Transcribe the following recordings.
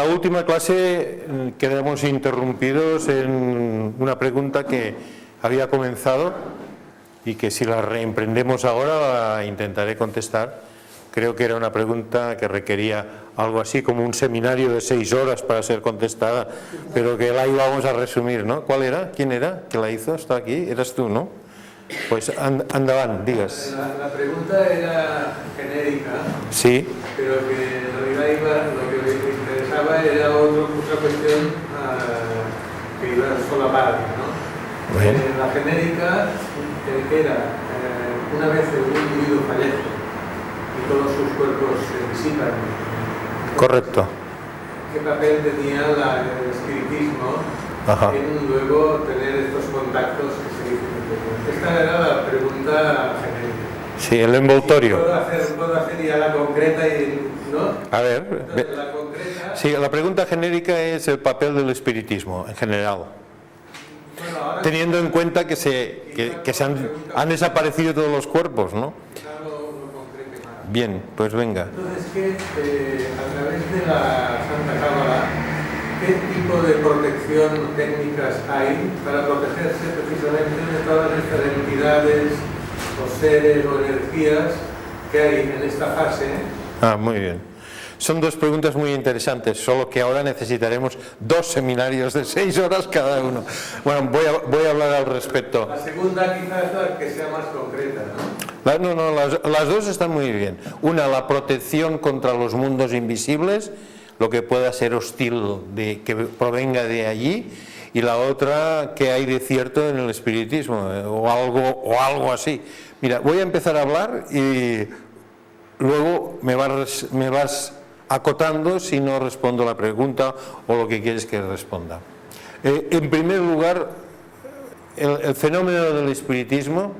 la última clase quedamos interrumpidos en una pregunta que había comenzado y que si la reemprendemos ahora la intentaré contestar. Creo que era una pregunta que requería algo así como un seminario de 6 horas para ser contestada, pero que la íbamos a resumir, ¿no? ¿Cuál era? ¿Quién era que la hizo? ¿Está aquí? Eras tú, ¿no? Pues andaban, digas. La pregunta era genérica, sí, pero que lo que me interesaba era otra cuestión que iba solapada, ¿no? Bueno. La genérica era, una vez un individuo fallece y todos sus cuerpos se disipan. Correcto. ¿Qué papel tenía el espiritismo en luego tener estos contactos que se dicen? Esta era la pregunta genérica. Sí, el envoltorio. ¿Puedo hacer ya la concreta? ¿No? A ver. Entonces, la concreta... Sí, la pregunta genérica es el papel del espiritismo en general. Bueno, ahora teniendo en cuenta que han desaparecido todos los cuerpos, ¿no? Bien, pues venga. Entonces, a través de la Santa Cábala, ¿qué tipo de protección técnicas hay para protegerse precisamente de todas estas entidades o seres o energías que hay en esta fase? Muy bien. Son dos preguntas muy interesantes, solo que ahora necesitaremos 2 seminarios de 6 horas cada uno. Bueno, voy a hablar al respecto. La segunda quizás es la que sea más concreta, ¿no? Las dos están muy bien. Una, la protección contra los mundos invisibles, lo que pueda ser hostil que provenga de allí, y la otra, que hay de cierto en el espiritismo, o algo así. Mira, voy a empezar a hablar y luego me vas acotando si no respondo la pregunta o lo que quieres que responda. En primer lugar, el fenómeno del espiritismo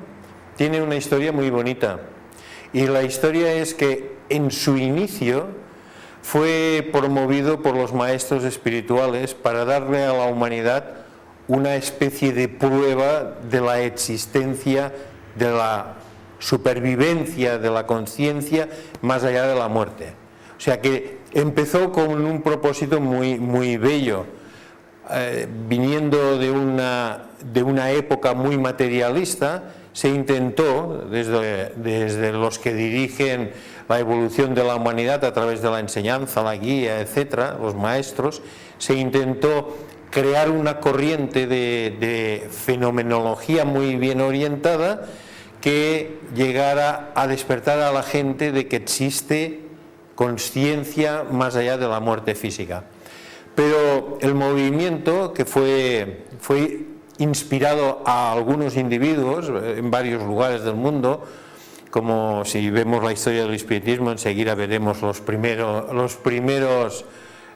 tiene una historia muy bonita, y la historia es que en su inicio fue promovido por los maestros espirituales para darle a la humanidad una especie de prueba de la existencia, de la supervivencia de la conciencia más allá de la muerte. O sea que empezó con un propósito muy, muy bello, viniendo de una época muy materialista. Se intentó, desde los que dirigen la evolución de la humanidad a través de la enseñanza, la guía, etcétera, los maestros, se intentó crear una corriente de fenomenología muy bien orientada que llegara a despertar a la gente de que existe consciencia más allá de la muerte física. Pero el movimiento, que fue inspirado a algunos individuos en varios lugares del mundo, como si vemos la historia del espiritismo, enseguida veremos los primeros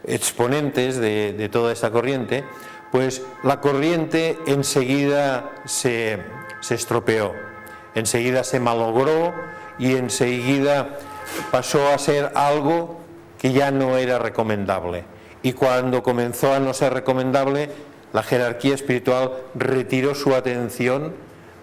exponentes de toda esta corriente, pues la corriente enseguida se estropeó, enseguida se malogró y enseguida pasó a ser algo que ya no era recomendable. Y cuando comenzó a no ser recomendable, la jerarquía espiritual retiró su atención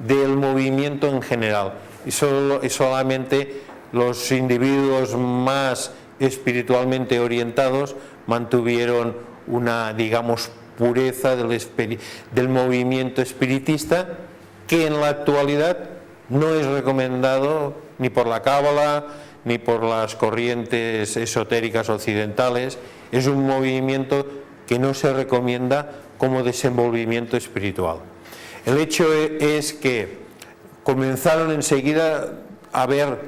del movimiento en general, y solamente los individuos más espiritualmente orientados mantuvieron una, digamos, pureza del movimiento espiritista, que en la actualidad no es recomendado ni por la Cábala ni por las corrientes esotéricas occidentales. Es un movimiento que no se recomienda como desenvolvimiento espiritual. El hecho es que comenzaron enseguida a haber,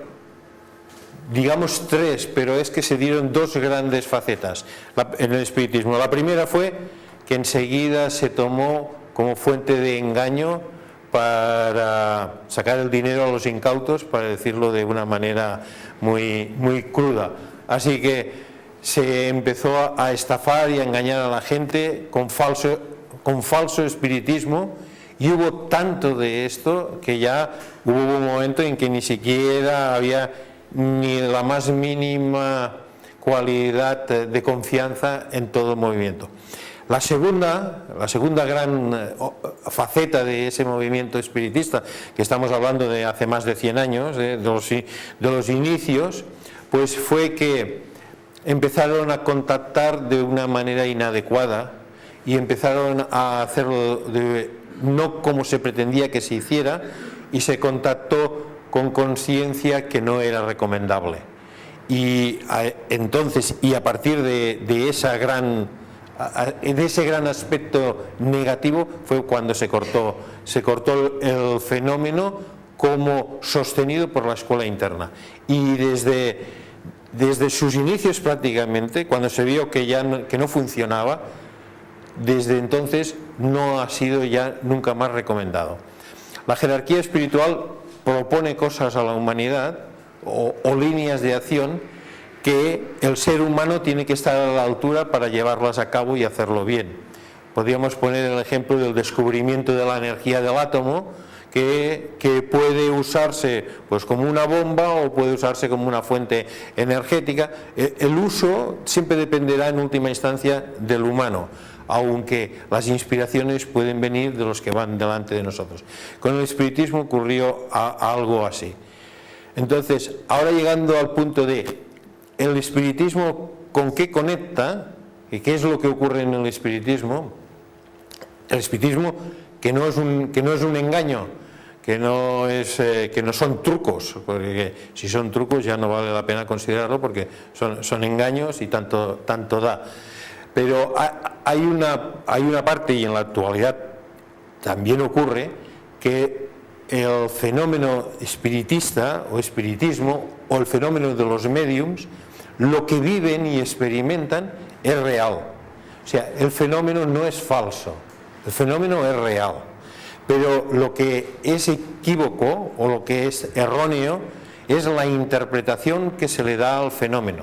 digamos, 3, pero es que se dieron 2 grandes facetas en el espiritismo. La primera fue que enseguida se tomó como fuente de engaño para sacar el dinero a los incautos, para decirlo de una manera muy, muy cruda. Así que se empezó a estafar y a engañar a la gente con falso espiritismo, y hubo tanto de esto que ya hubo un momento en que ni siquiera había ni la más mínima cualidad de confianza en todo el movimiento. La segunda gran faceta de ese movimiento espiritista, que estamos hablando de hace más de 100 años, de los inicios, pues fue que empezaron a contactar de una manera inadecuada y empezaron a hacerlo no como se pretendía que se hiciera, y se contactó con conciencia que no era recomendable. Y entonces, y a partir de ese gran aspecto negativo, fue cuando se cortó el fenómeno como sostenido por la escuela interna. Y desde sus inicios prácticamente, cuando se vio que no funcionaba, desde entonces no ha sido ya nunca más recomendado. La jerarquía espiritual propone cosas a la humanidad o líneas de acción que el ser humano tiene que estar a la altura para llevarlas a cabo y hacerlo bien. Podríamos poner el ejemplo del descubrimiento de la energía del átomo, que puede usarse pues como una bomba o puede usarse como una fuente energética. El uso siempre dependerá en última instancia del humano, aunque las inspiraciones pueden venir de los que van delante de nosotros. Con el espiritismo ocurrió algo así. Entonces, ahora llegando al punto de el espiritismo, ¿con qué conecta? ¿Y qué es lo que ocurre en el espiritismo? El espiritismo que no es un engaño, que no son trucos, porque si son trucos ya no vale la pena considerarlo, porque son engaños y tanto da. Pero hay una parte, y en la actualidad también ocurre, que el fenómeno espiritista o espiritismo o el fenómeno de los médiums, lo que viven y experimentan es real. O sea, el fenómeno no es falso, el fenómeno es real. Pero lo que es equívoco o lo que es erróneo es la interpretación que se le da al fenómeno.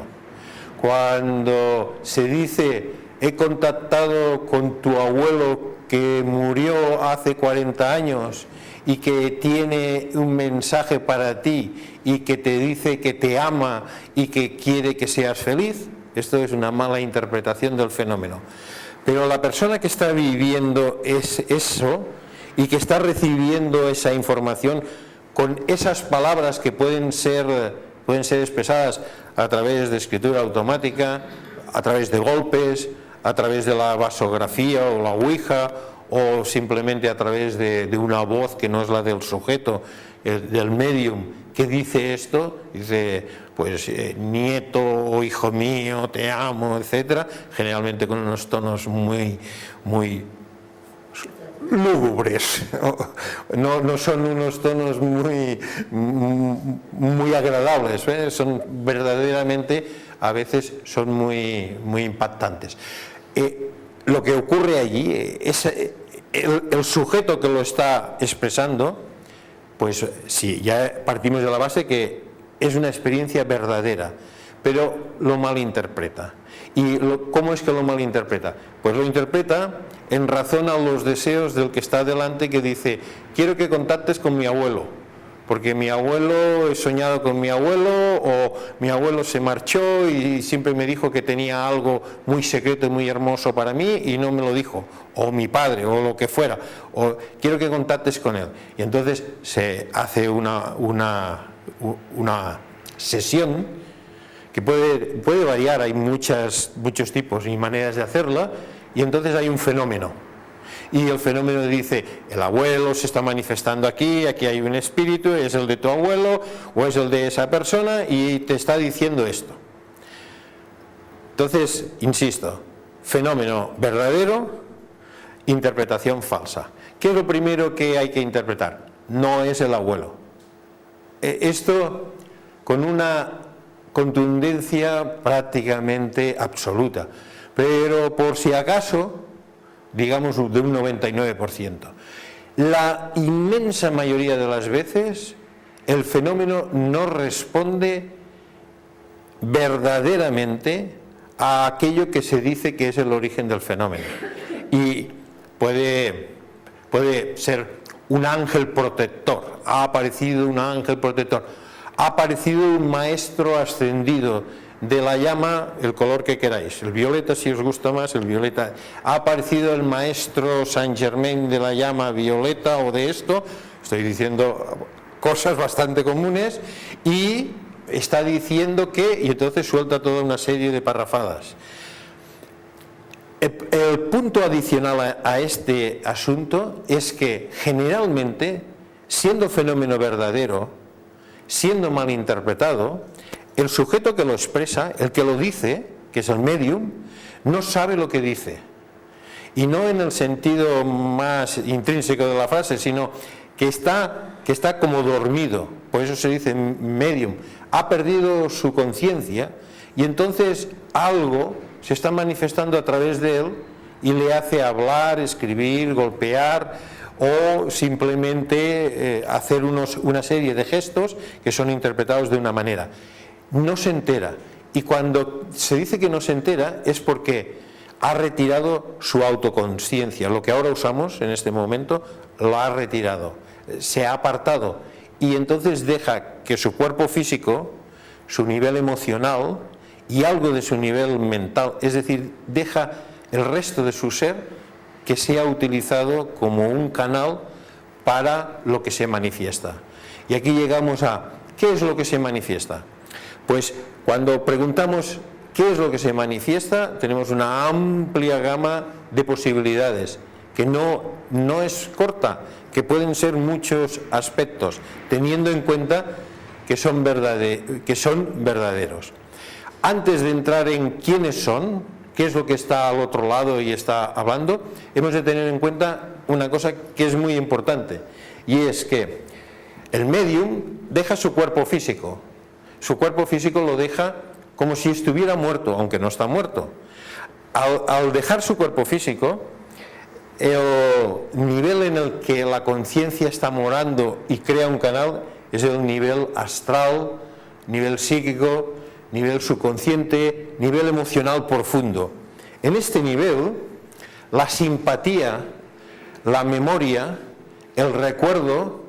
Cuando se dice: he contactado con tu abuelo que murió hace 40 años y que tiene un mensaje para ti y que te dice que te ama y que quiere que seas feliz, esto es una mala interpretación del fenómeno. Pero la persona que está viviendo eso y que está recibiendo esa información con esas palabras que pueden ser expresadas a través de escritura automática, a través de golpes, a través de la vasografía o la ouija, o simplemente a través de una voz que no es la del sujeto, del medium, que dice esto, dice pues nieto o hijo mío, te amo, etcétera, generalmente con unos tonos muy lúgubres, no son unos tonos muy agradables, son verdaderamente, a veces son muy impactantes. Lo que ocurre allí es el sujeto que lo está expresando, pues sí, ya partimos de la base que es una experiencia verdadera, pero lo malinterpreta. ¿Y cómo es que lo malinterpreta? Pues lo interpreta en razón a los deseos del que está delante, que dice: quiero que contactes con mi abuelo, porque mi abuelo, he soñado con mi abuelo, o mi abuelo se marchó y siempre me dijo que tenía algo muy secreto y muy hermoso para mí y no me lo dijo, o mi padre, o lo que fuera, o quiero que contactes con él. Y entonces se hace una sesión que puede variar, hay muchos tipos y maneras de hacerla, y entonces hay un fenómeno. Y el fenómeno dice: el abuelo se está manifestando aquí hay un espíritu, es el de tu abuelo o es el de esa persona y te está diciendo esto. Entonces, insisto, fenómeno verdadero, interpretación falsa. ¿Qué es lo primero que hay que interpretar? No es el abuelo. Esto con una contundencia prácticamente absoluta, pero por si acaso, digamos de un 99%. La inmensa mayoría de las veces el fenómeno no responde verdaderamente a aquello que se dice que es el origen del fenómeno. Y puede ser un ángel protector, ha aparecido un ángel protector, ha aparecido un maestro ascendido de la llama, el color que queráis, el violeta si os gusta más, el violeta, ha aparecido el maestro Saint Germain de la llama violeta o de esto, estoy diciendo cosas bastante comunes, y está diciendo que, y entonces suelta toda una serie de parrafadas. El punto adicional a este asunto es que generalmente, siendo fenómeno verdadero, siendo mal interpretado, el sujeto que lo expresa, el que lo dice, que es el medium, no sabe lo que dice. Y no en el sentido más intrínseco de la frase, sino que está como dormido. Por eso se dice medium. Ha perdido su conciencia y entonces algo se está manifestando a través de él y le hace hablar, escribir, golpear o simplemente hacer una serie de gestos que son interpretados de una manera. No se entera. Y cuando se dice que no se entera es porque ha retirado su autoconsciencia. Lo que ahora usamos en este momento lo ha retirado. Se ha apartado y entonces deja que su cuerpo físico, su nivel emocional y algo de su nivel mental, es decir, deja el resto de su ser que sea utilizado como un canal para lo que se manifiesta. Y aquí llegamos a ¿qué es lo que se manifiesta? Pues cuando preguntamos ¿qué es lo que se manifiesta? Tenemos una amplia gama de posibilidades que no es corta, que pueden ser muchos aspectos, teniendo en cuenta que son verdaderos. Antes de entrar en quiénes son, qué es lo que está al otro lado y está hablando, hemos de tener en cuenta una cosa que es muy importante, y es que el medium deja su cuerpo físico. Su cuerpo físico lo deja como si estuviera muerto, aunque no está muerto. Al dejar su cuerpo físico, el nivel en el que la conciencia está morando y crea un canal es el nivel astral, nivel psíquico, nivel subconsciente, nivel emocional profundo. En este nivel, la simpatía, la memoria, el recuerdo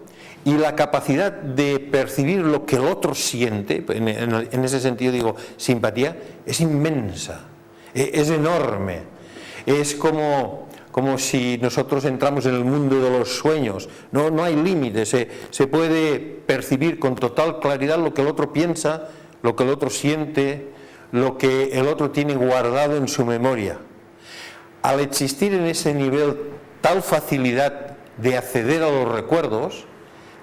y la capacidad de percibir lo que el otro siente, en ese sentido digo simpatía, es inmensa, es enorme. Es como si nosotros entramos en el mundo de los sueños, no hay límites, se puede percibir con total claridad lo que el otro piensa, lo que el otro siente, lo que el otro tiene guardado en su memoria. Al existir en ese nivel tal facilidad de acceder a los recuerdos,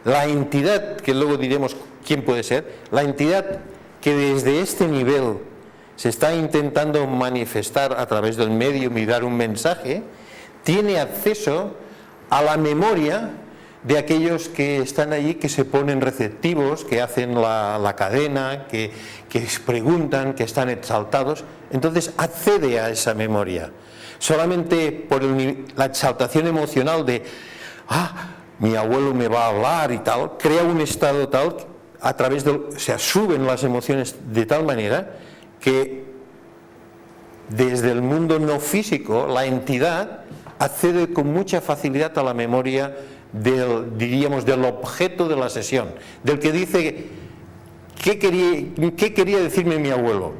la entidad, que luego diremos quién puede ser, la entidad que desde este nivel se está intentando manifestar a través del medium y dar un mensaje, tiene acceso a la memoria de aquellos que están allí, que se ponen receptivos, que hacen la cadena, que preguntan, que están exaltados. Entonces accede a esa memoria. Solamente por la exaltación emocional de mi abuelo me va a hablar y tal, crea un estado tal, a través suben las emociones de tal manera que desde el mundo no físico la entidad accede con mucha facilidad a la memoria del objeto de la sesión, del que dice qué quería decirme mi abuelo.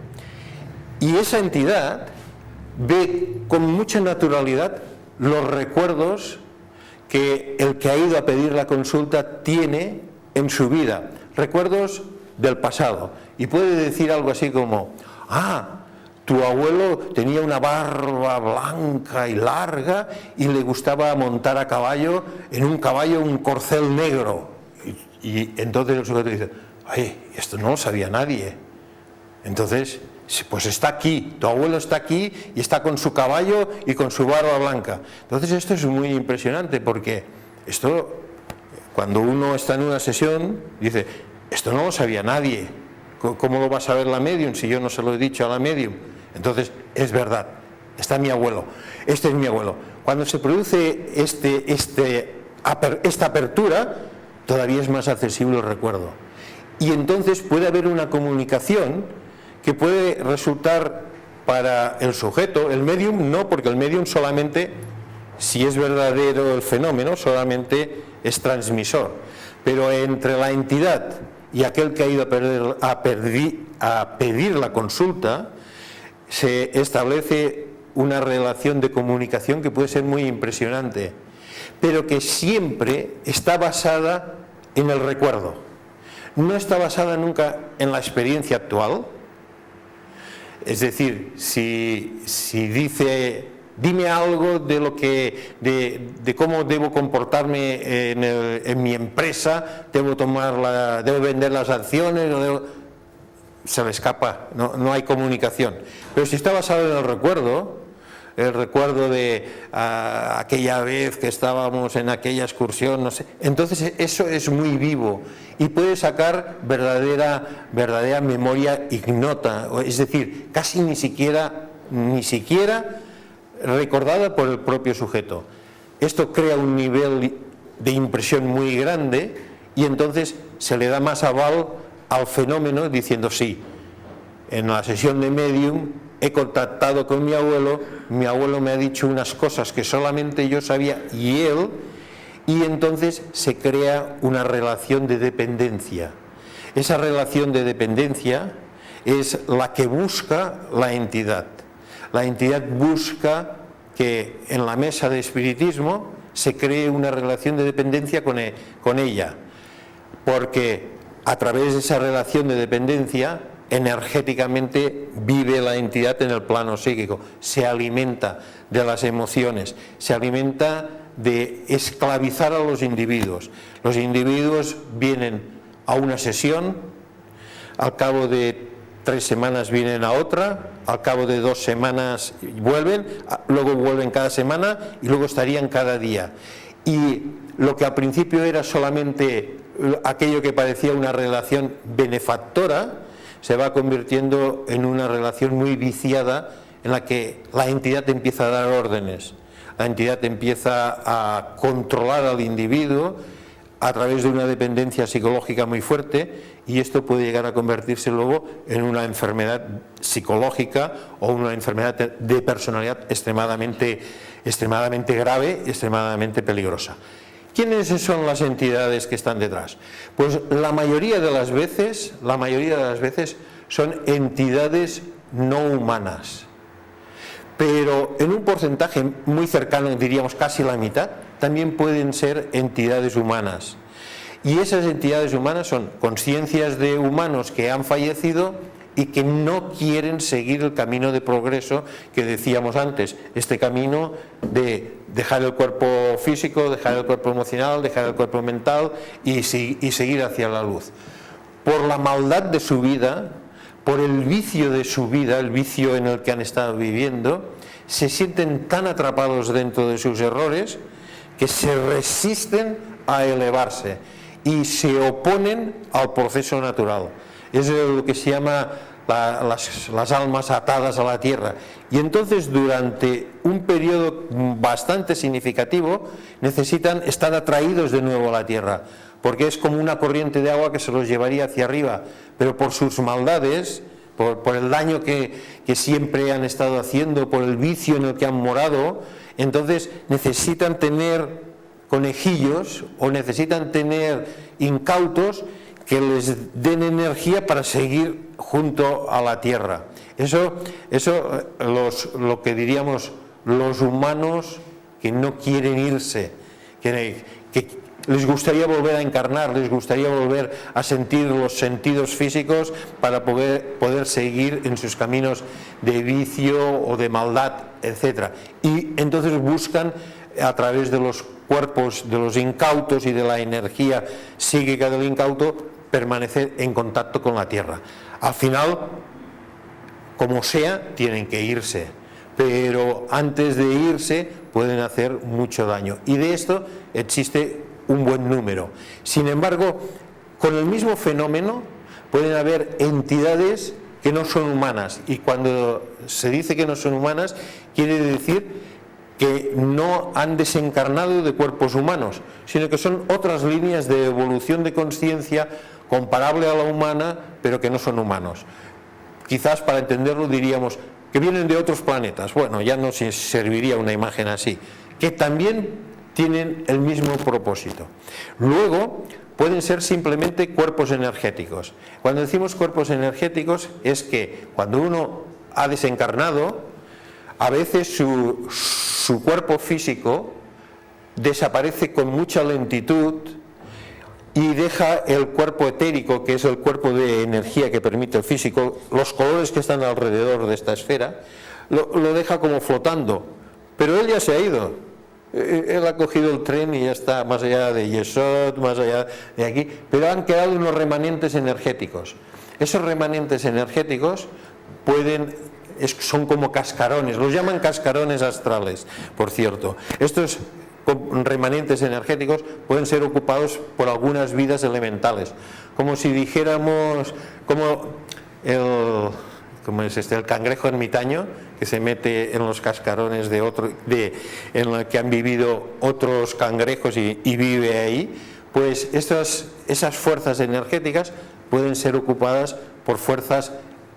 Y esa entidad ve con mucha naturalidad los recuerdos que el que ha ido a pedir la consulta tiene en su vida, recuerdos del pasado, y puede decir algo así como tu abuelo tenía una barba blanca y larga y le gustaba montar a caballo, en un caballo un corcel negro. Y entonces el sujeto dice, esto no lo sabía nadie. Entonces, pues está aquí, tu abuelo está aquí y está con su caballo y con su barba blanca. Entonces esto es muy impresionante porque esto, cuando uno está en una sesión, dice, esto no lo sabía nadie. ¿Cómo lo va a saber la medium si yo no se lo he dicho a la medium? Entonces, es verdad, está mi abuelo, este es mi abuelo. Cuando se produce esta apertura, todavía es más accesible el recuerdo. Y entonces puede haber una comunicación que puede resultar para el sujeto, el medium no, porque el medium solamente, si es verdadero el fenómeno, solamente es transmisor. Pero entre la entidad y aquel que ha ido a pedir la consulta, se establece una relación de comunicación que puede ser muy impresionante, pero que siempre está basada en el recuerdo. no está basada nunca en la experiencia actual. Es decir, si dice, dime algo de lo que, de cómo debo comportarme en mi empresa, debo vender las acciones, se le escapa, no hay comunicación. Pero si está basado en el recuerdo de aquella vez que estábamos en aquella excursión, no sé, entonces eso es muy vivo y puede sacar verdadera memoria ignota, es decir, casi ni siquiera recordada por el propio sujeto. Esto crea un nivel de impresión muy grande y entonces se le da más aval al fenómeno diciendo sí, en la sesión de medium he contactado con mi abuelo me ha dicho unas cosas que solamente yo sabía y él, y entonces se crea una relación de dependencia. Esa relación de dependencia es la que busca la entidad. La entidad busca que en la mesa de espiritismo se cree una relación de dependencia con ella, porque a través de esa relación de dependencia energéticamente vive la entidad en el plano psíquico, se alimenta de las emociones, se alimenta de esclavizar a los individuos. Los individuos vienen a una sesión, al cabo de 3 semanas vienen a otra, al cabo de 2 semanas vuelven, luego vuelven cada semana y luego estarían cada día. Y lo que al principio era solamente aquello que parecía una relación benefactora, se va convirtiendo en una relación muy viciada en la que la entidad empieza a dar órdenes, la entidad empieza a controlar al individuo a través de una dependencia psicológica muy fuerte, y esto puede llegar a convertirse luego en una enfermedad psicológica o una enfermedad de personalidad extremadamente grave, extremadamente peligrosa. ¿Quiénes son las entidades que están detrás? Pues la mayoría de las veces son entidades no humanas, pero en un porcentaje muy cercano, diríamos casi la mitad, también pueden ser entidades humanas. Y esas entidades humanas son conciencias de humanos que han fallecido y que no quieren seguir el camino de progreso que decíamos antes, este camino de dejar el cuerpo físico, dejar el cuerpo emocional, dejar el cuerpo mental y seguir hacia la luz. Por la maldad de su vida, por el vicio de su vida, el vicio en el que han estado viviendo, se sienten tan atrapados dentro de sus errores que se resisten a elevarse y se oponen al proceso natural. Es lo que se llama las almas atadas a la tierra. Y entonces durante un periodo bastante significativo necesitan estar atraídos de nuevo a la tierra, porque es como una corriente de agua que se los llevaría hacia arriba, pero por sus maldades, por el daño que siempre han estado haciendo, por el vicio en el que han morado, entonces necesitan tener conejillos o necesitan tener incautos que les den energía para seguir junto a la tierra. Eso lo que diríamos los humanos que no quieren irse, que les gustaría volver a encarnar, les gustaría volver a sentir los sentidos físicos para poder seguir en sus caminos de vicio o de maldad, etc. Y entonces buscan a través de los cuerpos de los incautos y de la energía psíquica del incauto permanecer en contacto con la tierra. Al final, como sea, tienen que irse, pero antes de irse pueden hacer mucho daño, y de esto existe un buen número. Sin embargo, con el mismo fenómeno pueden haber entidades que no son humanas, y cuando se dice que no son humanas quiere decir que no han desencarnado de cuerpos humanos, sino que son otras líneas de evolución de conciencia comparable a la humana, pero que no son humanos. Quizás para entenderlo diríamos que vienen de otros planetas. Bueno, ya no se serviría una imagen así, que también tienen el mismo propósito. Luego pueden ser simplemente cuerpos energéticos. Cuando decimos cuerpos energéticos es que cuando uno ha desencarnado, a veces su cuerpo físico desaparece con mucha lentitud, y deja el cuerpo etérico, que es el cuerpo de energía que permite el físico, los colores que están alrededor de esta esfera, lo deja como flotando, pero él ya se ha ido. Él ha cogido el tren y ya está más allá de Yesod, más allá de aquí, pero han quedado unos remanentes energéticos. Esos remanentes energéticos son como cascarones, los llaman cascarones astrales, por cierto. Estos remanentes energéticos pueden ser ocupados por algunas vidas elementales, como si dijéramos, como es el cangrejo ermitaño que se mete en los cascarones en los que han vivido otros cangrejos y vive ahí. Pues esas fuerzas energéticas pueden ser ocupadas por fuerzas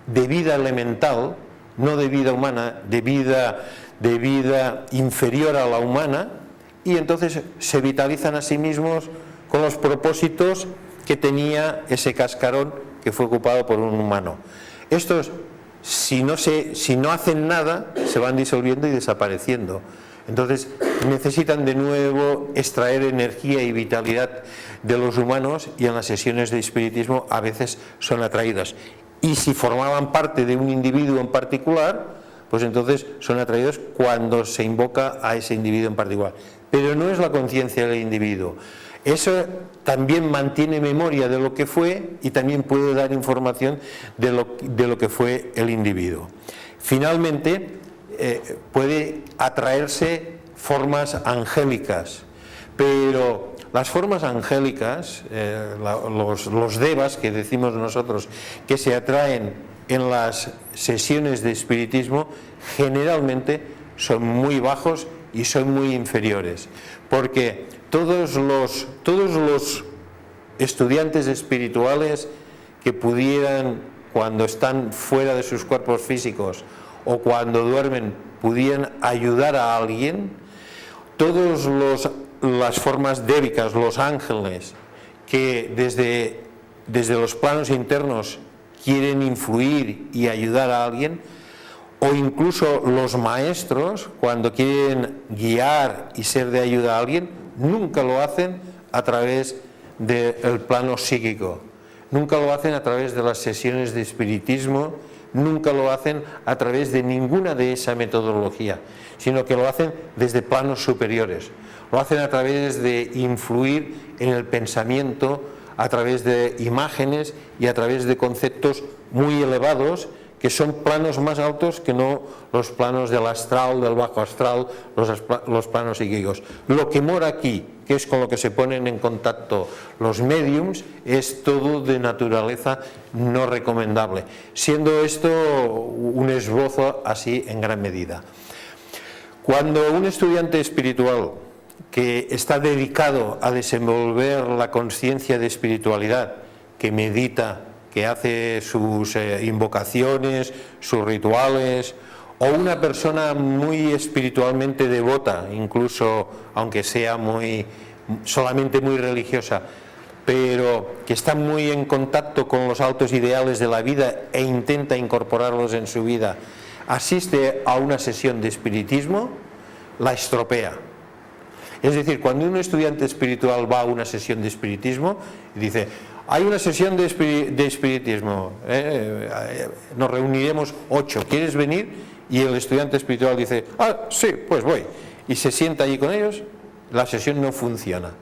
de vida elemental, no de vida humana, de vida inferior a la humana, y entonces se vitalizan a sí mismos con los propósitos que tenía ese cascarón que fue ocupado por un humano. Estos, si no hacen nada, se van disolviendo y desapareciendo. Entonces necesitan de nuevo extraer energía y vitalidad de los humanos, y en las sesiones de espiritismo a veces son atraídas. Y si formaban parte de un individuo en particular, pues entonces son atraídos cuando se invoca a ese individuo en particular. Pero no es la conciencia del individuo. Eso también mantiene memoria de lo que fue y también puede dar información de lo que fue el individuo. Finalmente, puede atraerse formas angélicas, pero las formas angélicas, los devas que decimos nosotros, que se atraen en las sesiones de espiritismo, generalmente son muy bajos y son muy inferiores, porque todos los estudiantes espirituales que pudieran, cuando están fuera de sus cuerpos físicos o cuando duermen, pudieran ayudar a alguien, todas las formas débicas, los ángeles, que desde los planos internos quieren influir y ayudar a alguien, o incluso los maestros, cuando quieren guiar y ser de ayuda a alguien, nunca lo hacen a través del plano psíquico, nunca lo hacen a través de las sesiones de espiritismo, nunca lo hacen a través de ninguna de esa metodología, sino que lo hacen desde planos superiores, lo hacen a través de influir en el pensamiento, a través de imágenes y a través de conceptos muy elevados, que son planos más altos que no los planos del astral, del bajo astral, los planos psíquicos. Lo que mora aquí, que es con lo que se ponen en contacto los médiums, es todo de naturaleza no recomendable, siendo esto un esbozo así en gran medida. Cuando un estudiante espiritual que está dedicado a desenvolver la conciencia de espiritualidad, que medita, que hace sus invocaciones, sus rituales, o una persona muy espiritualmente devota, incluso aunque sea solamente muy religiosa, pero que está muy en contacto con los altos ideales de la vida e intenta incorporarlos en su vida, asiste a una sesión de espiritismo, la estropea. Es decir, cuando un estudiante espiritual va a una sesión de espiritismo y dice: hay una sesión de espiritismo, nos reuniremos 8, ¿quieres venir? Y el estudiante espiritual dice: sí, pues voy, y se sienta allí con ellos, la sesión no funciona.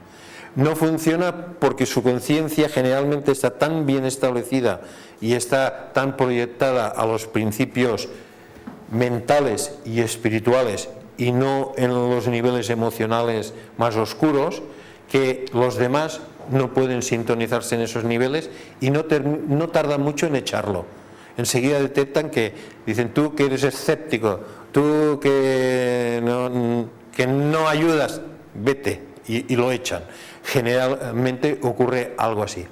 No funciona porque su conciencia generalmente está tan bien establecida y está tan proyectada a los principios mentales y espirituales y no en los niveles emocionales más oscuros, que los demás no pueden sintonizarse en esos niveles y no tardan mucho en echarlo. Enseguida detectan que dicen: tú que eres escéptico, tú que no ayudas, vete, y lo echan. Generalmente ocurre algo así.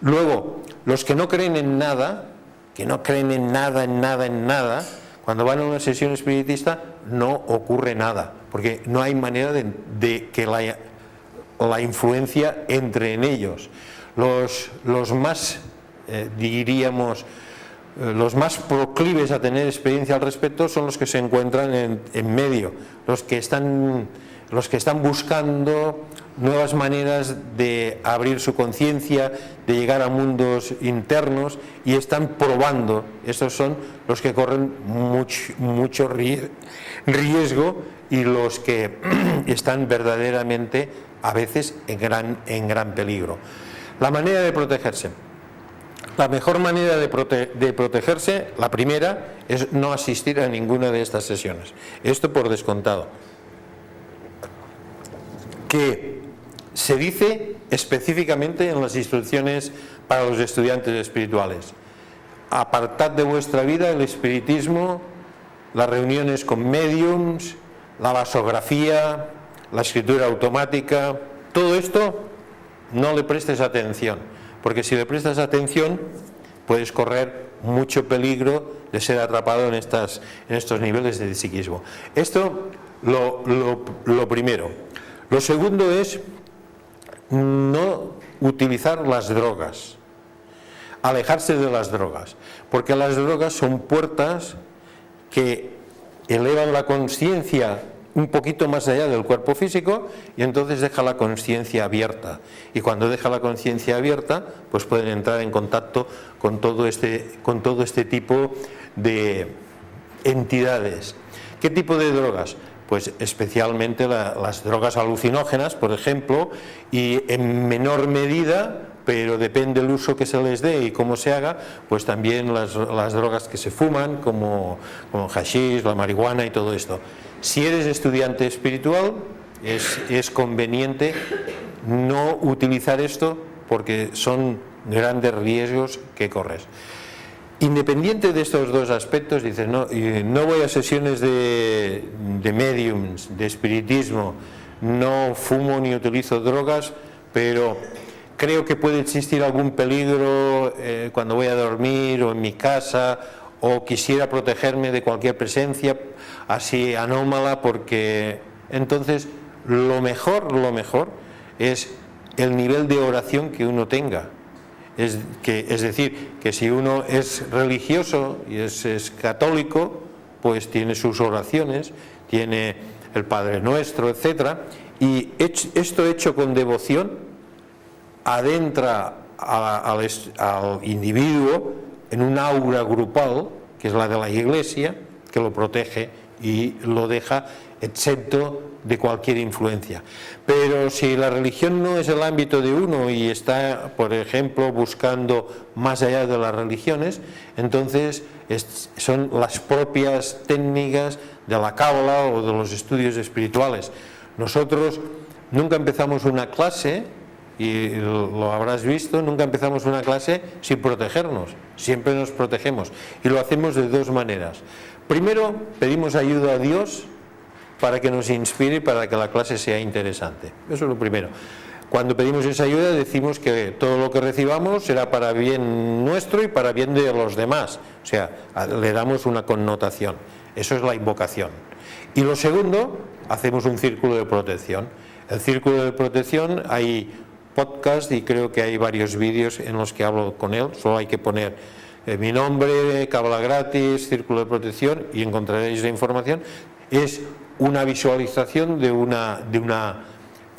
Luego, los que no creen en nada, cuando van a una sesión espiritista no ocurre nada, porque no hay manera de que la influencia entre en ellos. Los más, diríamos, los más proclives a tener experiencia al respecto son los que se encuentran en medio, los que están buscando nuevas maneras de abrir su conciencia, de llegar a mundos internos, y están probando. Estos son los que corren mucho riesgo y los que están verdaderamente a veces en gran peligro. La manera de protegerse. La mejor manera de protegerse, la primera, es no asistir a ninguna de estas sesiones. Esto por descontado. Que se dice específicamente en las instrucciones para los estudiantes espirituales: apartad de vuestra vida el espiritismo, las reuniones con médiums, la vasografía, la escritura automática. Todo esto no le prestes atención, porque si le prestas atención puedes correr mucho peligro de ser atrapado en estos niveles de psiquismo. Esto lo primero. Lo segundo es no utilizar las drogas, alejarse de las drogas, porque las drogas son puertas que elevan la conciencia un poquito más allá del cuerpo físico, y entonces deja la conciencia abierta, y cuando deja la conciencia abierta pues pueden entrar en contacto con todo este tipo de entidades. ¿Qué tipo de drogas? Pues especialmente las drogas alucinógenas, por ejemplo, y en menor medida, pero depende del uso que se les dé y cómo se haga, pues también las drogas que se fuman, como hashish, la marihuana y todo esto. Si eres estudiante espiritual, es conveniente no utilizar esto, porque son grandes riesgos que corres. Independiente de estos dos aspectos, dices, no voy a sesiones de mediums, de espiritismo, no fumo ni utilizo drogas, pero creo que puede existir algún peligro cuando voy a dormir o en mi casa, o quisiera protegerme de cualquier presencia así anómala, porque entonces lo mejor es el nivel de oración que uno tenga. Es decir, que si uno es religioso y es católico, pues tiene sus oraciones, tiene el Padre Nuestro, etcétera, y esto hecho con devoción adentra al individuo en un aura grupal, que es la de la Iglesia, que lo protege y lo deja exento de cualquier influencia. Pero si la religión no es el ámbito de uno y está, por ejemplo, buscando más allá de las religiones, entonces son las propias técnicas de la cábala o de los estudios espirituales. Nosotros nunca empezamos una clase, y lo habrás visto, nunca empezamos una clase sin protegernos, siempre nos protegemos, y lo hacemos de dos maneras. Primero, pedimos ayuda a Dios para que nos inspire y para que la clase sea interesante. Eso es lo primero. Cuando pedimos esa ayuda decimos que todo lo que recibamos será para bien nuestro y para bien de los demás. O sea, le damos una connotación. Eso es la invocación. Y lo segundo, hacemos un círculo de protección. El círculo de protección, hay podcast y creo que hay varios vídeos en los que hablo con él. Solo hay que poner mi nombre, cábala gratis, círculo de protección, y encontraréis la información. Es una visualización de una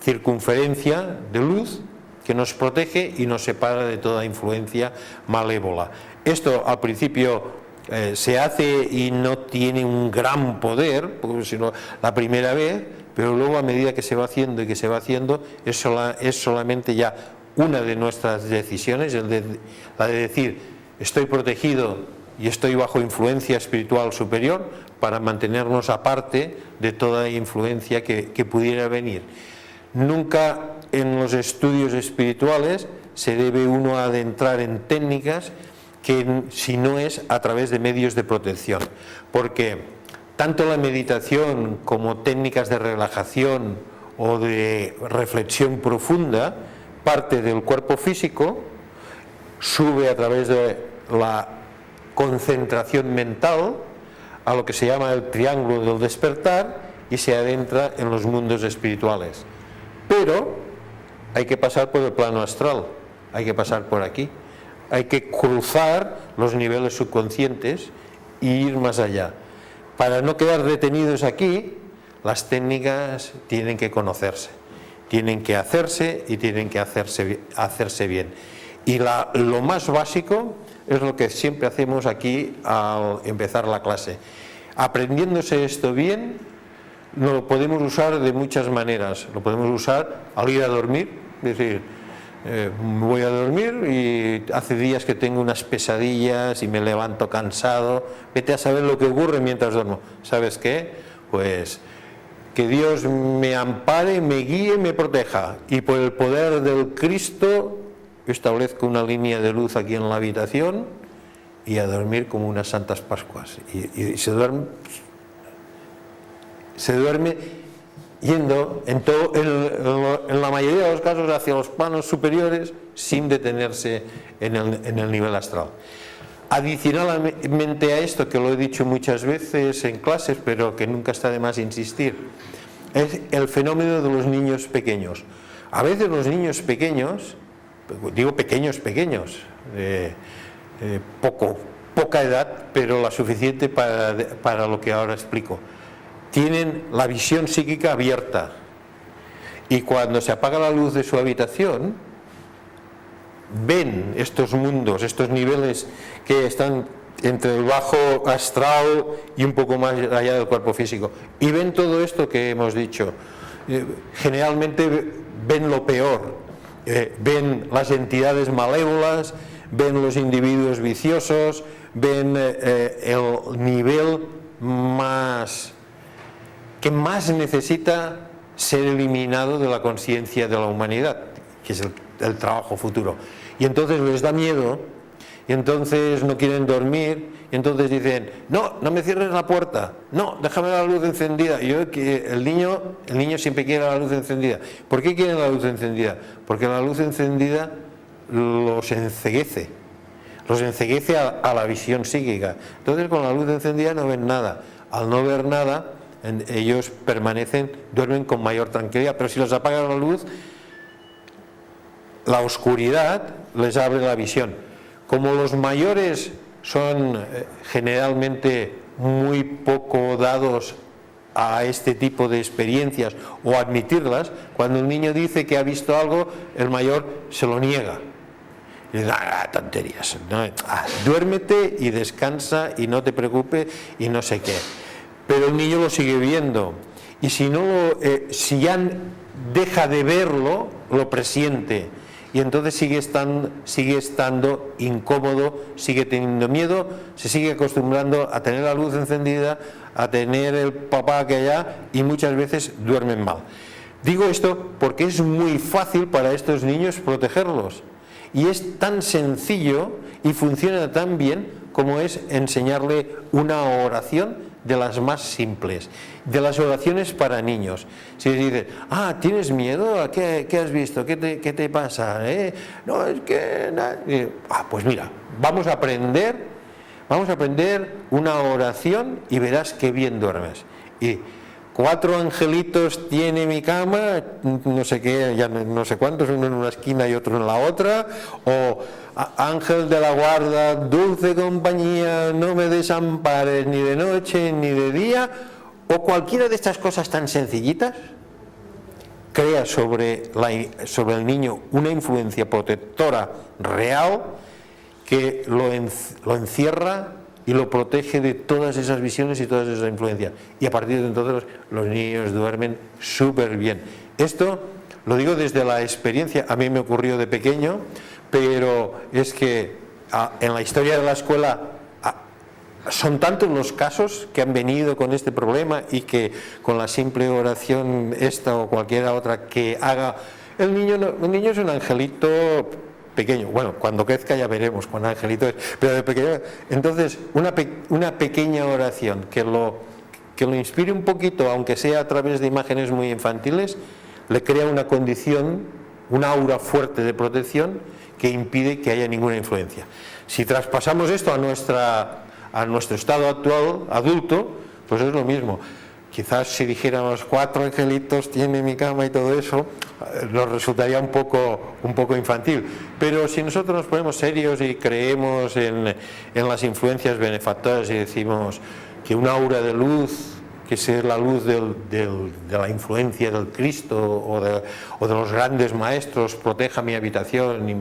circunferencia de luz que nos protege y nos separa de toda influencia malévola. Esto al principio se hace y no tiene un gran poder, sino la primera vez, pero luego a medida que se va haciendo y que se va haciendo, es solamente ya una de nuestras decisiones, la de decir, estoy protegido y estoy bajo influencia espiritual superior, para mantenernos aparte de toda influencia que pudiera venir. Nunca en los estudios espirituales se debe uno adentrar en técnicas que si no es a través de medios de protección, porque tanto la meditación como técnicas de relajación o de reflexión profunda parte del cuerpo físico, sube a través de la concentración mental a lo que se llama el triángulo del despertar y se adentra en los mundos espirituales. Pero hay que pasar por el plano astral, hay que pasar por aquí, hay que cruzar los niveles subconscientes e ir más allá. Para no quedar detenidos aquí, las técnicas tienen que conocerse, tienen que hacerse y tienen que hacerse bien. Y lo más básico es lo que siempre hacemos aquí al empezar la clase. Aprendiéndose esto bien, lo podemos usar de muchas maneras. Lo podemos usar al ir a dormir, es decir, voy a dormir y hace días que tengo unas pesadillas y me levanto cansado. Vete a saber lo que ocurre mientras duermo. ¿Sabes qué? Pues que Dios me ampare, me guíe, me proteja. Y por el poder del Cristo establezco una línea de luz aquí en la habitación y a dormir como unas santas Pascuas. Y se duerme yendo en la mayoría de los casos hacia los planos superiores sin detenerse en el nivel astral. Adicionalmente a esto, que lo he dicho muchas veces en clases, pero que nunca está de más insistir, es el fenómeno de los niños pequeños. A veces los niños pequeños, digo pequeños, poca edad, pero la suficiente para lo que ahora explico, tienen la visión psíquica abierta, y cuando se apaga la luz de su habitación ven estos mundos, estos niveles que están entre el bajo astral y un poco más allá del cuerpo físico, y ven todo esto que hemos dicho. Generalmente ven lo peor, ven las entidades malévolas, ven los individuos viciosos, ven el nivel que más necesita ser eliminado de la conciencia de la humanidad, que es el trabajo futuro. Y entonces les da miedo, y entonces no quieren dormir, y entonces dicen, no me cierres la puerta, no, déjame la luz encendida. Y el niño siempre quiere la luz encendida. ¿Por qué quieren la luz encendida? Porque la luz encendida los enceguece a la visión psíquica. Entonces con la luz encendida no ven nada. Al no ver nada, ellos duermen con mayor tranquilidad. Pero si les apagan la luz, la oscuridad les abre la visión. Como los mayores son generalmente muy poco dados a este tipo de experiencias o a admitirlas, cuando el niño dice que ha visto algo, el mayor se lo niega. Y dice, tonterías, duérmete y descansa y no te preocupes y no sé qué. Pero el niño lo sigue viendo, y si ya deja de verlo, lo presiente, y entonces sigue estando incómodo, sigue teniendo miedo, se sigue acostumbrando a tener la luz encendida, a tener el papá que allá, y muchas veces duermen mal. Digo esto porque es muy fácil para estos niños protegerlos, y es tan sencillo y funciona tan bien como es enseñarle una oración de las más simples, de las oraciones para niños. Si les dices, ¿tienes miedo? ¿Qué has visto? ¿Qué te pasa? No, es que... pues mira, vamos a aprender una oración y verás qué bien duermes. Y 4 angelitos tiene mi cama, no sé qué, ya no sé cuántos, uno en una esquina y otro en la otra, o ángel de la guarda, dulce compañía, no me desampares ni de noche ni de día, o cualquiera de estas cosas tan sencillitas, crea sobre el niño una influencia protectora real que lo encierra y lo protege de todas esas visiones y todas esas influencias. Y a partir de entonces los niños duermen súper bien. Esto lo digo desde la experiencia, a mí me ocurrió de pequeño, pero es que en la historia de la escuela son tantos los casos que han venido con este problema, y que con la simple oración esta o cualquiera otra que haga, el niño es un angelito pequeño. Bueno, cuando crezca ya veremos cuán angelito es, pero de pequeño. Entonces, una pequeña oración que lo inspire un poquito, aunque sea a través de imágenes muy infantiles, le crea una condición, un aura fuerte de protección que impide que haya ninguna influencia. Si traspasamos esto a nuestro estado actual, adulto, pues es lo mismo. quizás si dijéramos 4 angelitos tiene mi cama y todo eso, nos resultaría un poco infantil. Pero si nosotros nos ponemos serios y creemos en las influencias benefactoras y decimos que un aura de luz, que es la luz de la influencia del Cristo o de los grandes maestros, proteja mi habitación y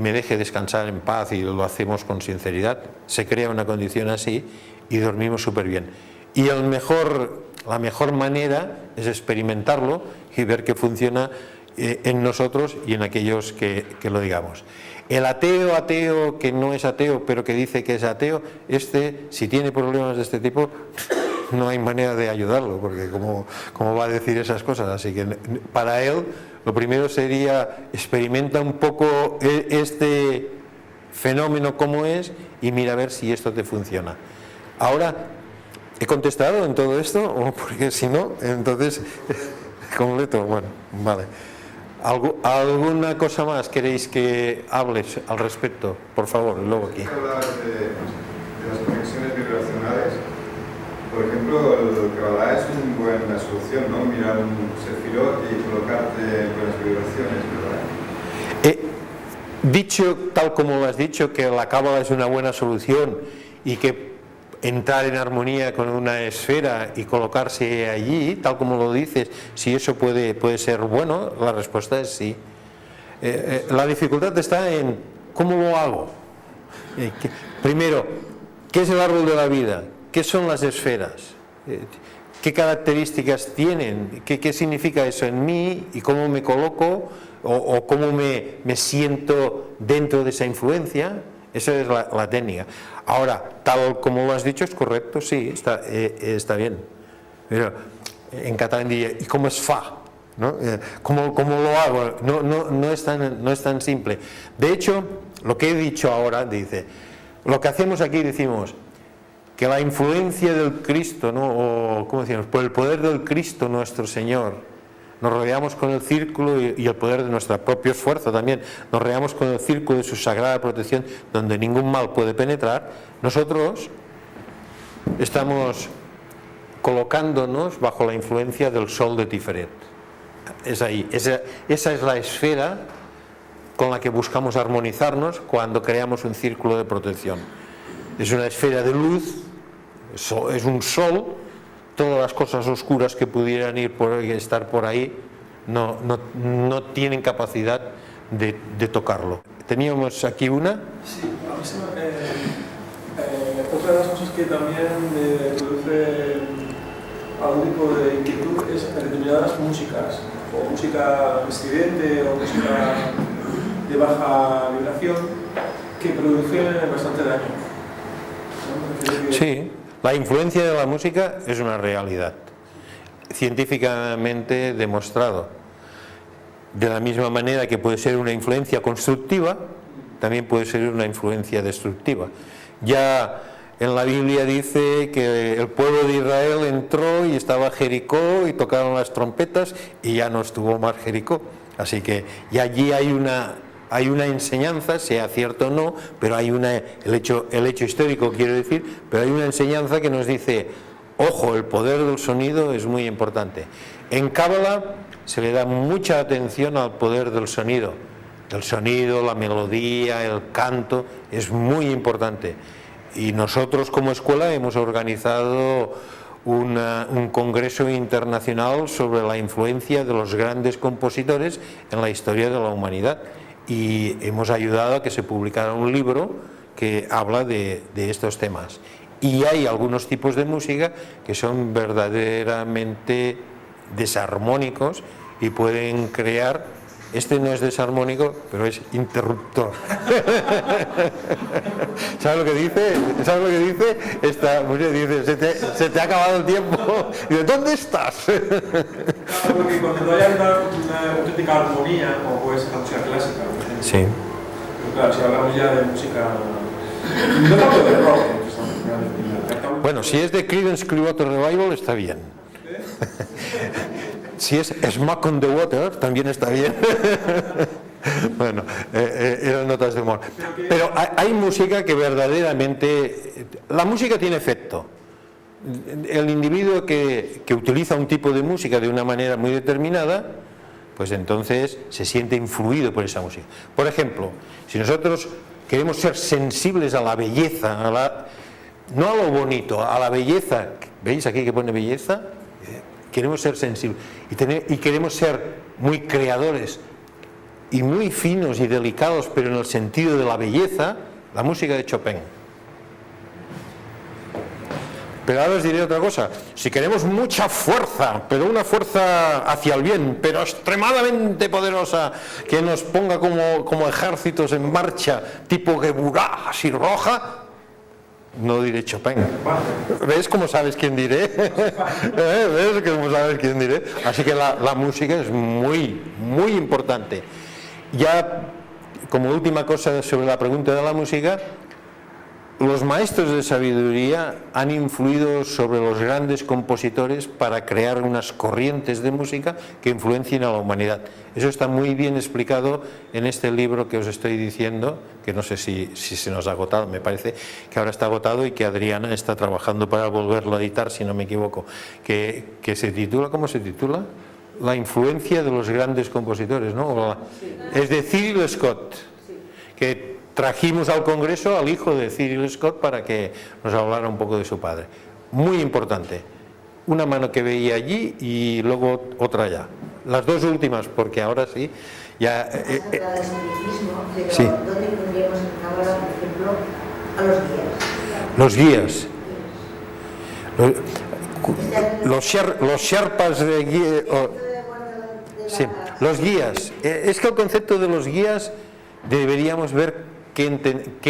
me deje descansar en paz, y lo hacemos con sinceridad, se crea una condición así y dormimos súper bien. Y la mejor manera es experimentarlo y ver que funciona en nosotros y en aquellos que lo digamos. El ateo que no es ateo pero que dice que es ateo, si tiene problemas de este tipo, no hay manera de ayudarlo, porque cómo va a decir esas cosas. Así que para él lo primero sería experimenta un poco este fenómeno como es y mira a ver si esto te funciona. Ahora, ¿he contestado en todo esto? O porque si no, entonces completo. Bueno, vale. ¿Alguna cosa más queréis que hables al respecto? Por favor, luego aquí. Hablabas de las conexiones vibracionales. Por ejemplo, el Kabbalah es una buena solución, ¿no? Mirar un sefirot y colocarte en buenas vibraciones, ¿verdad? Dicho tal como lo has dicho, que la Kabbalah es una buena solución y que entrar en armonía con una esfera y colocarse allí, tal como lo dices, si eso puede ser bueno, la respuesta es sí. La dificultad está en cómo lo hago. Primero, ¿qué es el árbol de la vida? ¿Qué son las esferas? ¿Qué características tienen? ¿Qué significa eso en mí? ¿Y cómo me coloco? ¿O cómo me siento dentro de esa influencia? Esa es la técnica. Ahora, tal como lo has dicho, es correcto, sí, está bien. Pero en catalán diría, ¿y cómo es fa? ¿No? ¿Cómo lo hago? No es tan simple. De hecho, lo que he dicho ahora, dice, lo que hacemos aquí, decimos que la influencia del Cristo, ¿no? O, ¿cómo decimos? Por el poder del Cristo nuestro Señor, nos rodeamos con el círculo y el poder de nuestro propio esfuerzo también, nos rodeamos con el círculo de su sagrada protección, donde ningún mal puede penetrar. Nosotros estamos colocándonos bajo la influencia del sol de Tiferet. Es ahí, esa es la esfera con la que buscamos armonizarnos cuando creamos un círculo de protección. Es una esfera de luz, es un sol. Todas las cosas oscuras que pudieran estar por ahí no tienen capacidad de tocarlo. Teníamos aquí una. Sí, a mí otra de las cosas que también me produce algún tipo de inquietud es determinadas músicas, o música estridente o música de baja vibración, que producen bastante daño. ¿No? Sí. La influencia de la música es una realidad, científicamente demostrado. De la misma manera que puede ser una influencia constructiva, también puede ser una influencia destructiva. Ya en la Biblia dice que el pueblo de Israel entró y estaba Jericó y tocaron las trompetas y ya no estuvo más Jericó. Así que y allí hay una enseñanza, sea cierto o no, pero hay el hecho histórico, quiero decir, pero hay una enseñanza que nos dice, ojo, el poder del sonido es muy importante. En Kabbalah se le da mucha atención al poder del sonido. El sonido, la melodía, el canto, es muy importante. Y nosotros como escuela hemos organizado un congreso internacional sobre la influencia de los grandes compositores en la historia de la humanidad. Y hemos ayudado a que se publicara un libro que habla de estos temas. Y hay algunos tipos de música que son verdaderamente desarmónicos y pueden crear, este no es desarmónico, pero es interruptor. ¿Sabes lo que dice? ¿Sabes lo que dice? Esta mujer dice, se te ha acabado el tiempo. Y dice, ¿dónde estás? Claro, porque cuando hay una auténtica armonía, como puede ser la música clásica, por ejemplo. Sí. Pero claro, si hablamos ya de música, no tanto de rock, bueno, si es de Creedence Clearwater Revival está bien. Si es Smoke on the Water también está bien. Bueno, eran notas de humor. Pero hay música que verdaderamente, la música tiene efecto. el individuo que utiliza un tipo de música de una manera muy determinada, pues entonces se siente influido por esa música. Por ejemplo, si nosotros queremos ser sensibles a la belleza, no a lo bonito, a la belleza, ¿veis aquí que pone belleza? Queremos ser sensibles y queremos ser muy creadores y muy finos y delicados, pero en el sentido de la belleza, la música de Chopin. Pero ahora os diré otra cosa. Si queremos mucha fuerza, pero una fuerza hacia el bien, pero extremadamente poderosa, que nos ponga como ejércitos en marcha, tipo Geburah, así roja, no diré Chopin. ¿Ves cómo sabes quién diré? ¿Ves cómo sabes quién diré? Así que la música es muy, muy importante. Ya, como última cosa sobre la pregunta de la música, los maestros de sabiduría han influido sobre los grandes compositores para crear unas corrientes de música que influencien a la humanidad. Eso está muy bien explicado en este libro que os estoy diciendo, que no sé si se nos ha agotado, me parece que ahora está agotado y que Adriana está trabajando para volverlo a editar, si no me equivoco, que se titula, ¿cómo se titula? La influencia de los grandes compositores, ¿no? Es de Cyril Scott, que trajimos al Congreso al hijo de Cyril Scott para que nos hablara un poco de su padre. Muy importante. Una mano que veía allí y luego otra allá. Las dos últimas, porque ahora sí, ya... Has hablado de espiritismo, pero sí. ¿dónde pondríamos ahora, por ejemplo, a los guías? Los guías. Los sherpas de guía... Sí, los guías. Es que el concepto de los guías deberíamos ver qué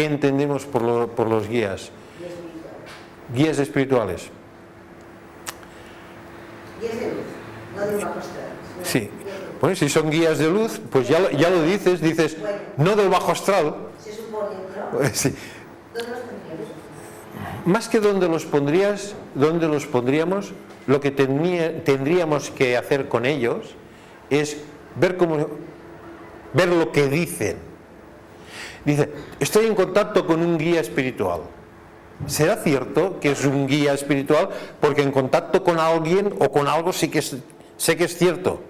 entendemos por los guías. Guías espirituales. Guías de luz, no del bajo astral. Sí. Bueno, si son guías de luz, pues ya lo dices, no del bajo astral. Se supone, ¿no? Sí. ¿Dónde los pondríamos? Más que dónde los pondríamos, lo que tendríamos que hacer con ellos es ver lo que dicen. Dice, estoy en contacto con un guía espiritual. ¿Será cierto que es un guía espiritual? Porque en contacto con alguien o con algo sí que sé que es cierto.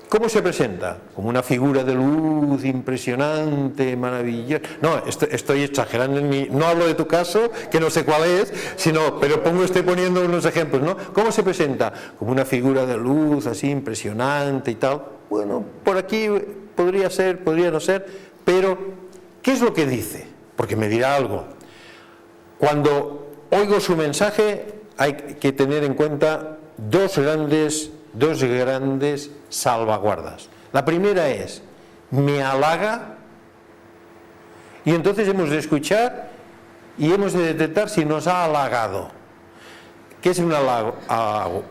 ¿Cómo se presenta? Como una figura de luz impresionante, maravillosa. No, estoy exagerando no hablo de tu caso, que no sé cuál es, pero estoy poniendo unos ejemplos, ¿no? ¿Cómo se presenta? Como una figura de luz así impresionante y tal. Bueno, por aquí podría ser, podría no ser, pero ¿qué es lo que dice? Porque me dirá algo. Cuando oigo su mensaje hay que tener en cuenta dos grandes salvaguardas. La primera es, me halaga, y entonces hemos de escuchar y hemos de detectar si nos ha halagado. ¿Qué es un halago?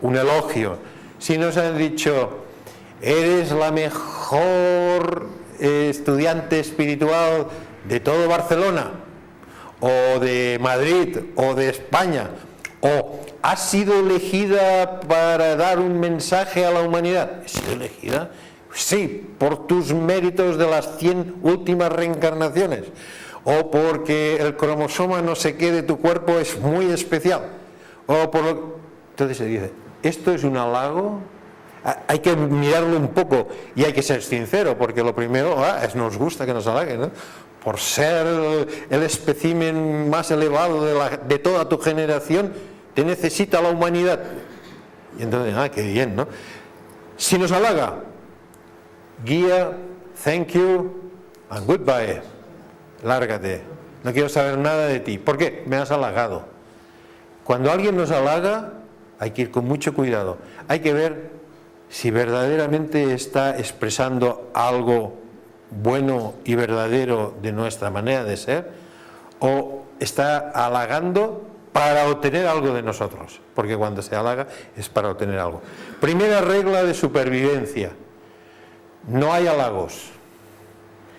Un elogio. Si nos han dicho, eres la mejor estudiante espiritual de todo Barcelona, o de Madrid, o de España, o has sido elegida para dar un mensaje a la humanidad. ¿He sido elegida? Sí, por tus méritos de las 100 últimas reencarnaciones, o porque el cromosoma no sé qué de tu cuerpo es muy especial, o por lo... Entonces se dice, esto es un halago. Hay que mirarlo un poco y hay que ser sincero, porque lo primero nos gusta que nos halaguen, ¿no? Por ser el espécimen más elevado de toda tu generación, te necesita la humanidad. Y entonces, qué bien, ¿no? Si nos halaga, guía, thank you and goodbye. Lárgate, no quiero saber nada de ti. ¿Por qué? Me has halagado. Cuando alguien nos halaga, hay que ir con mucho cuidado. Hay que ver si verdaderamente está expresando algo bueno y verdadero de nuestra manera de ser, o está halagando para obtener algo de nosotros, porque cuando se halaga es para obtener algo. Primera regla de supervivencia: no hay halagos.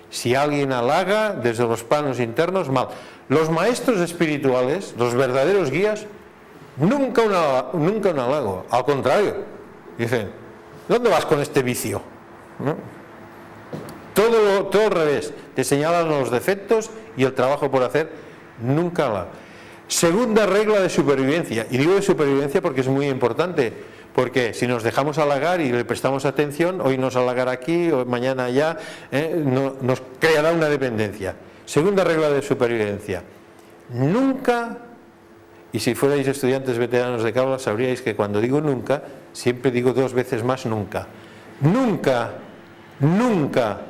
Si alguien halaga desde los planos internos, mal. Los maestros espirituales, los verdaderos guías, nunca un halago. Al contrario, dicen, ¿dónde vas con este vicio? ¿No? Todo al revés. Te señalan los defectos y el trabajo por hacer. Nunca halago. Segunda regla de supervivencia, y digo de supervivencia porque es muy importante, porque si nos dejamos halagar y le prestamos atención, hoy nos halagará aquí, o mañana allá, nos creará una dependencia. Segunda regla de supervivencia, nunca, y si fuerais estudiantes veteranos de Cábala sabríais que cuando digo nunca, siempre digo 2 veces más nunca. Nunca, nunca,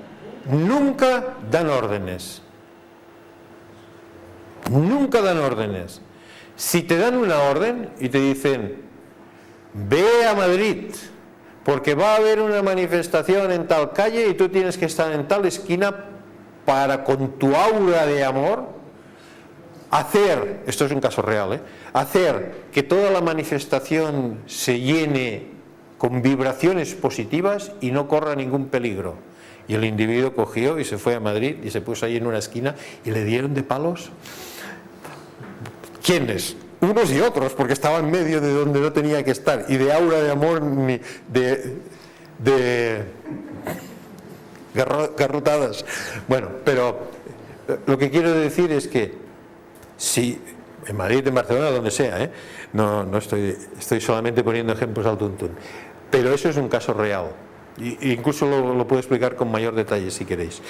nunca dan órdenes. Nunca dan órdenes. Si te dan una orden y te dicen, ve a Madrid, porque va a haber una manifestación en tal calle y tú tienes que estar en tal esquina para, con tu aura de amor, hacer, esto es un caso real, hacer que toda la manifestación se llene con vibraciones positivas y no corra ningún peligro. Y el individuo cogió y se fue a Madrid y se puso ahí en una esquina y le dieron de palos. ¿Quiénes? Unos y otros, porque estaba en medio de donde no tenía que estar, y de aura de amor, de garrotadas. Bueno, pero lo que quiero decir es que si en Madrid, en Barcelona, donde sea, no estoy solamente poniendo ejemplos al tuntún, pero eso es un caso real, e incluso lo puedo explicar con mayor detalle si queréis.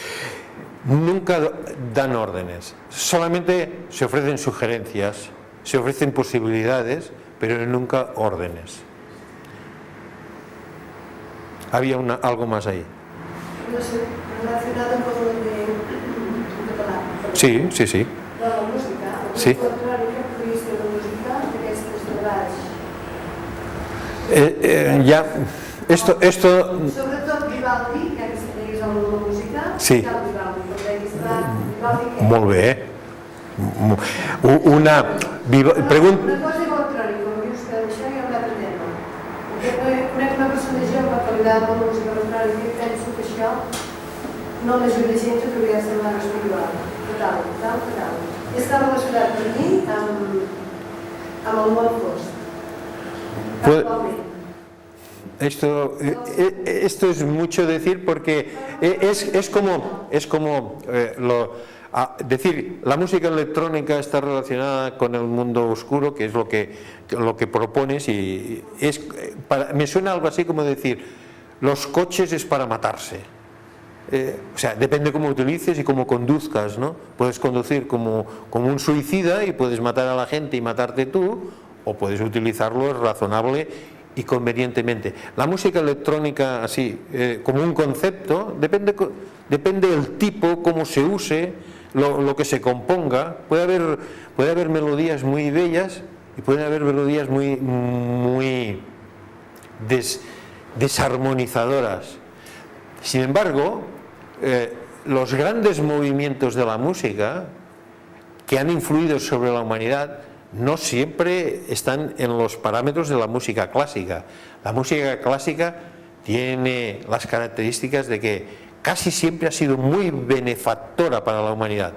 Nunca dan órdenes, solamente se ofrecen sugerencias, se ofrecen posibilidades, pero nunca órdenes. Había algo más ahí. Relacionado con lo de català. Sí, sí, sí. De la música, Sí. el contrari que prohibís de la música, d'aquestes treballs. Ya, esto. Sobretot Vivaldi, que és el de la música, Sí. cal Vivaldi, perquè Vivaldi què? Molt bé. Pregunta. Una cosa i contrari, com dius que això ja ho hem d'entendre. Conec una persona jove que li agrada la música contrari i penso que això no l'ajuda gens que hauria de ser una espiritual. Total. I està relacionat per mi amb el món fosc. Esto es mucho decir porque es como decir la música electrónica está relacionada con el mundo oscuro, que es lo que propones, y me suena algo así como decir los coches es para matarse. O sea, depende cómo utilices y cómo conduzcas, ¿no? Puedes conducir como un suicida y puedes matar a la gente y matarte tú, o puedes utilizarlo razonable y convenientemente. La música electrónica, así, como un concepto, depende del tipo, cómo se use, lo que se componga. Puede haber melodías muy bellas y pueden haber melodías muy desarmonizadoras. Sin embargo, los grandes movimientos de la música que han influido sobre la humanidad no siempre están en los parámetros de la música clásica. La música clásica tiene las características de que casi siempre ha sido muy benefactora para la humanidad,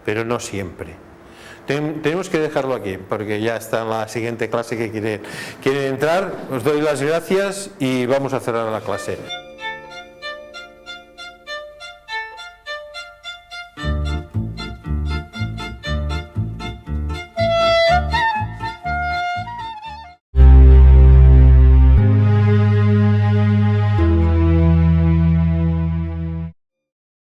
pero no siempre. Tenemos que dejarlo aquí, porque ya está la siguiente clase que quiere entrar. Os doy las gracias y vamos a cerrar la clase.